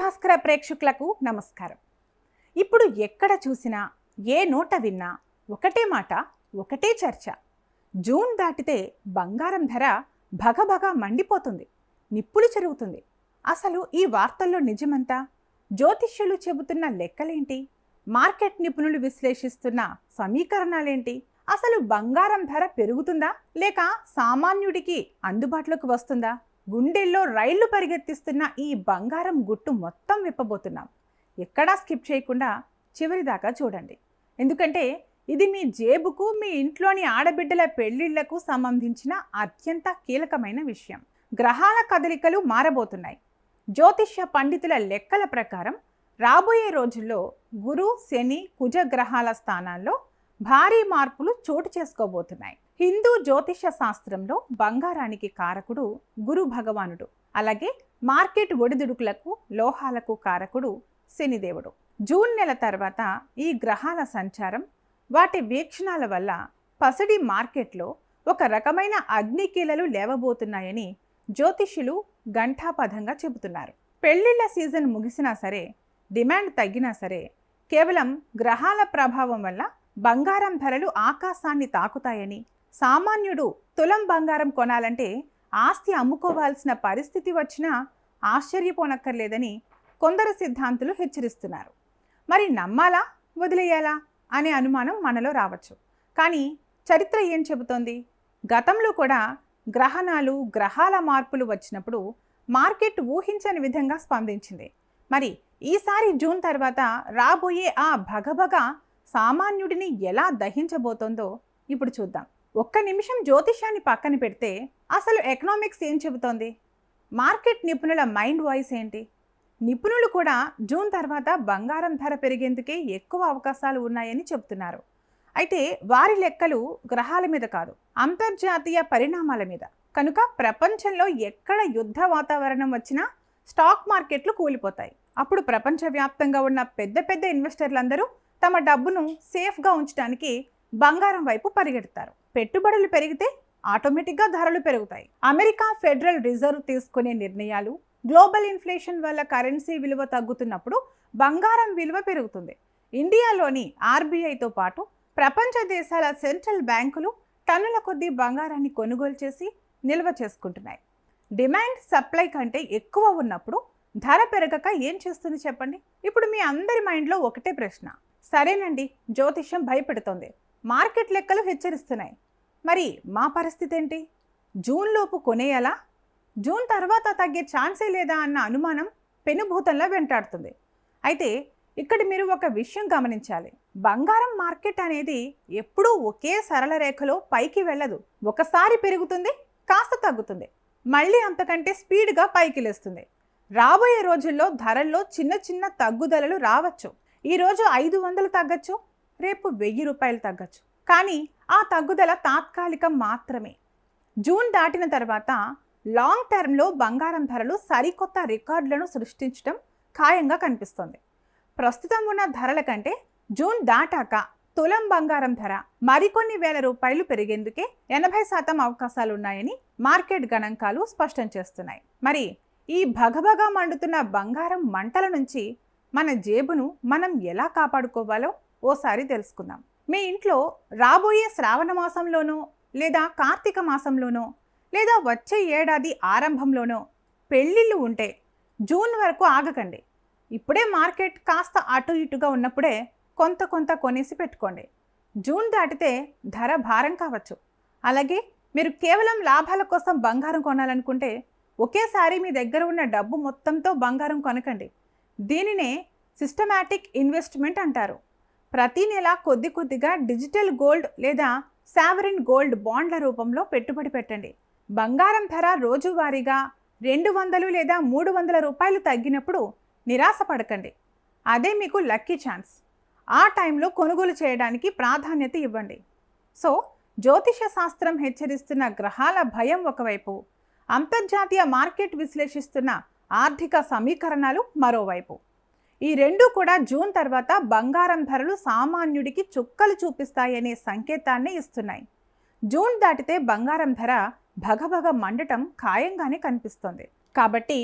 భాస్కర ప్రేక్షకులకు నమస్కారం. ఇప్పుడు ఎక్కడ చూసినా ఏ నోట విన్నా ఒకటే మాట, ఒకటే చర్చ. జూన్ దాటితే బంగారం ధర భగభగ మండిపోతుంది, నిప్పులు చెరుగుతుంది. అసలు ఈ వార్తల్లో నిజమంతా? జ్యోతిష్యులు చెబుతున్న లెక్కలేంటి? మార్కెట్ నిపుణులు విశ్లేషిస్తున్న సమీకరణాలేంటి? అసలు బంగారం ధర పెరుగుతుందా లేక సామాన్యుడికి అందుబాటులోకి వస్తుందా? గుండెల్లో రైళ్లు పరిగెత్తిస్తున్న ఈ బంగారం గుట్టు మొత్తం విప్పబోతున్నాం. ఎక్కడా స్కిప్ చేయకుండా చివరి దాకా చూడండి. ఎందుకంటే ఇది మీ జేబుకు, మీ ఇంట్లోని ఆడబిడ్డల పెళ్లిళ్లకు సంబంధించిన అత్యంత కీలకమైన విషయం. గ్రహాల కదలికలు మారబోతున్నాయి. జ్యోతిష్య పండితుల లెక్కల ప్రకారం రాబోయే రోజుల్లో గురు, శని, కుజ గ్రహాల స్థానాల్లో భారీ మార్పులు చోటు చేసుకోబోతున్నాయి. హిందూ జ్యోతిష శాస్త్రంలో బంగారానికి కారకుడు గురు భగవానుడు. అలాగే మార్కెట్ ఒడిదుడుకులకు, లోహాలకు కారకుడు శనిదేవుడు. జూన్ నెల తర్వాత ఈ గ్రహాల సంచారం, వాటి వీక్షణాల వల్ల పసిడి మార్కెట్లో ఒక రకమైన అగ్నికీలలు లేవబోతున్నాయని జ్యోతిష్యులు ఘంటాపథంగా చెబుతున్నారు. పెళ్లిళ్ల సీజన్ ముగిసినా సరే, డిమాండ్ తగ్గినా సరే, కేవలం గ్రహాల ప్రభావం వల్ల బంగారం ధరలు ఆకాశాన్ని తాకుతాయని, సామాన్యుడు తులం బంగారం కొనాలంటే ఆస్తి అమ్ముకోవాల్సిన పరిస్థితి వచ్చినా ఆశ్చర్యపోనక్కర్లేదని కొందరు సిద్ధాంతులు హెచ్చరిస్తున్నారు. మరి నమ్మాలా, వదిలేయాలా అనే అనుమానం మనలో రావచ్చు. కానీ చరిత్ర ఏం చెబుతోంది? గతంలో కూడా గ్రహణాలు, గ్రహాల మార్పులు వచ్చినప్పుడు మార్కెట్ ఊహించని విధంగా స్పందించింది. మరి ఈసారి జూన్ తర్వాత రాబోయే ఆ భగభగ సామాన్యుడిని ఎలా దహించబోతోందో ఇప్పుడు చూద్దాం. ఒక్క నిమిషం జ్యోతిష్యాన్ని పక్కన పెడితే అసలు ఎకనామిక్స్ ఏం చెబుతోంది? మార్కెట్ నిపుణుల మైండ్ వాయిస్ ఏంటి? నిపుణులు కూడా జూన్ తర్వాత బంగారం ధర పెరిగేందుకే ఎక్కువ అవకాశాలు ఉన్నాయని చెబుతున్నారు. అయితే వారి లెక్కలు గ్రహాల మీద కాదు, అంతర్జాతీయ పరిణామాల మీద. కనుక ప్రపంచంలో ఎక్కడ యుద్ధ వాతావరణం వచ్చినా స్టాక్ మార్కెట్లు కూలిపోతాయి. అప్పుడు ప్రపంచవ్యాప్తంగా ఉన్న పెద్ద పెద్ద ఇన్వెస్టర్లందరూ తమ డబ్బును సేఫ్గా ఉంచడానికి బంగారం వైపు పరిగెడతారు. పెట్టుబడులు పెరిగితే ఆటోమేటిక్గా ధరలు పెరుగుతాయి. అమెరికా ఫెడరల్ రిజర్వ్ తీసుకునే నిర్ణయాలు, గ్లోబల్ ఇన్ఫ్లేషన్ వల్ల కరెన్సీ విలువ తగ్గుతున్నప్పుడు బంగారం విలువ పెరుగుతుంది. ఇండియాలోని ఆర్బీఐతో పాటు ప్రపంచ దేశాల సెంట్రల్ బ్యాంకులు టన్నుల కొద్దీ బంగారాన్ని కొనుగోలు చేసి నిల్వ చేసుకుంటున్నాయి. డిమాండ్ సప్లై కంటే ఎక్కువ ఉన్నప్పుడు ధర పెరగక ఏం చేస్తుంది చెప్పండి? ఇప్పుడు మీ అందరి మైండ్లో ఒకటే ప్రశ్న. సరేనండి, జ్యోతిష్యం భయపెడుతోంది, మార్కెట్ లెక్కలు హెచ్చరిస్తున్నాయి, మరి మా పరిస్థితి ఏంటి? జూన్లోపు కొనేయాలా? జూన్ తర్వాత తగ్గే ఛాన్సే లేదా అన్న అనుమానం పెనుభూతంలో వెంటాడుతుంది. అయితే ఇక్కడ మీరు ఒక విషయం గమనించాలి. బంగారం మార్కెట్ అనేది ఎప్పుడూ ఒకే సరళ రేఖలో పైకి వెళ్ళదు. ఒకసారి పెరుగుతుంది, కాస్త తగ్గుతుంది, మళ్ళీ అంతకంటే స్పీడ్గా పైకి లేస్తుంది. రాబోయే రోజుల్లో ధరల్లో చిన్న చిన్న తగ్గుదలలు రావచ్చు. ఈరోజు 500 తగ్గచ్చు, రేపు 1000 రూపాయలు తగ్గచ్చు. కానీ ఆ తగ్గుదల తాత్కాలికం మాత్రమే. జూన్ దాటిన తర్వాత లాంగ్ టర్మ్లో బంగారం ధరలు సరికొత్త రికార్డులను సృష్టించడం ఖాయంగా కనిపిస్తోంది. ప్రస్తుతం ఉన్న ధరల కంటే జూన్ దాటాక తులం బంగారం ధర మరికొన్ని వేల రూపాయలు పెరిగేందుకే 80% అవకాశాలున్నాయని మార్కెట్ గణాంకాలు స్పష్టం చేస్తున్నాయి. మరి ఈ భగభగ మండుతున్న బంగారం మంటల నుంచి మన జేబును మనం ఎలా కాపాడుకోవాలో ఓసారి తెలుసుకుందాం. మీ ఇంట్లో రాబోయే శ్రావణ మాసంలోనో, లేదా కార్తీక మాసంలోనో, లేదా వచ్చే ఏడాది ఆరంభంలోనో పెళ్ళిళ్ళు ఉంటే జూన్ వరకు ఆగకండి. ఇప్పుడే మార్కెట్ కాస్త అటు ఇటుగా ఉన్నప్పుడే కొంత కొనేసి పెట్టుకోండి. జూన్ దాటితే ధర భారం కావచ్చు. అలాగే మీరు కేవలం లాభాల కోసం బంగారం కొనాలనుకుంటే ఒకేసారి మీ దగ్గర ఉన్న డబ్బు మొత్తంతో బంగారం కొనకండి. దీనినే సిస్టమాటిక్ ఇన్వెస్ట్మెంట్ అంటారు. ప్రతి నెల కొద్ది కొద్దిగా డిజిటల్ గోల్డ్ లేదా సావరిన్ గోల్డ్ బాండ్ల రూపంలో పెట్టుబడి పెట్టండి. బంగారం ధర రోజువారీగా 200 లేదా 300 రూపాయలు తగ్గినప్పుడు నిరాశ పడకండి. అదే మీకు లక్కీ ఛాన్స్. ఆ టైంలో కొనుగోలు చేయడానికి ప్రాధాన్యత ఇవ్వండి. సో జ్యోతిష శాస్త్రం హెచ్చరిస్తున్న గ్రహాల భయం ఒకవైపు, అంతర్జాతీయ మార్కెట్ విశ్లేషిస్తున్న ఆర్థిక సమీకరణాలు మరోవైపు. ఈ రెండూ కూడా జూన్ తర్వాత బంగారం ధరలు సామాన్యుడికి చుక్కలు చూపిస్తాయనే సంకేతాన్ని ఇస్తున్నాయి. జూన్ దాటితే బంగారం ధర భగభగ మండటం ఖాయంగానే కనిపిస్తోంది. కాబట్టి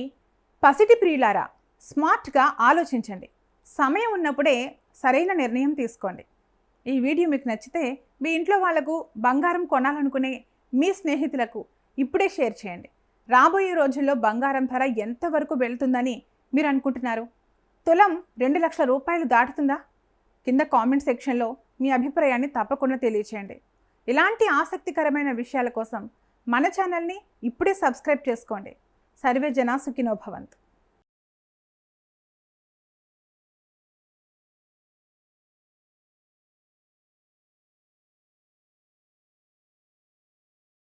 పసిటి ప్రియులారా, స్మార్ట్గా ఆలోచించండి. సమయం ఉన్నప్పుడే సరైన నిర్ణయం తీసుకోండి. ఈ వీడియో మీకు నచ్చితే మీ ఇంట్లో వాళ్లకు బంగారం కొనాలనుకునే మీ స్నేహితులకు ఇప్పుడే షేర్ చేయండి. రాబోయే రోజుల్లో బంగారం ధర ఎంతవరకు వెళ్తుందని మీరు అనుకుంటున్నారు? తులం 2 లక్షల రూపాయలు దాటుతుందా? కింద కామెంట్ సెక్షన్లో మీ అభిప్రాయాన్ని తప్పకుండా తెలియచేయండి. ఇలాంటి ఆసక్తికరమైన విషయాల కోసం మన ఛానల్ని ఇప్పుడే సబ్స్క్రైబ్ చేసుకోండి. సర్వే జనా సుఖినో భవంతు.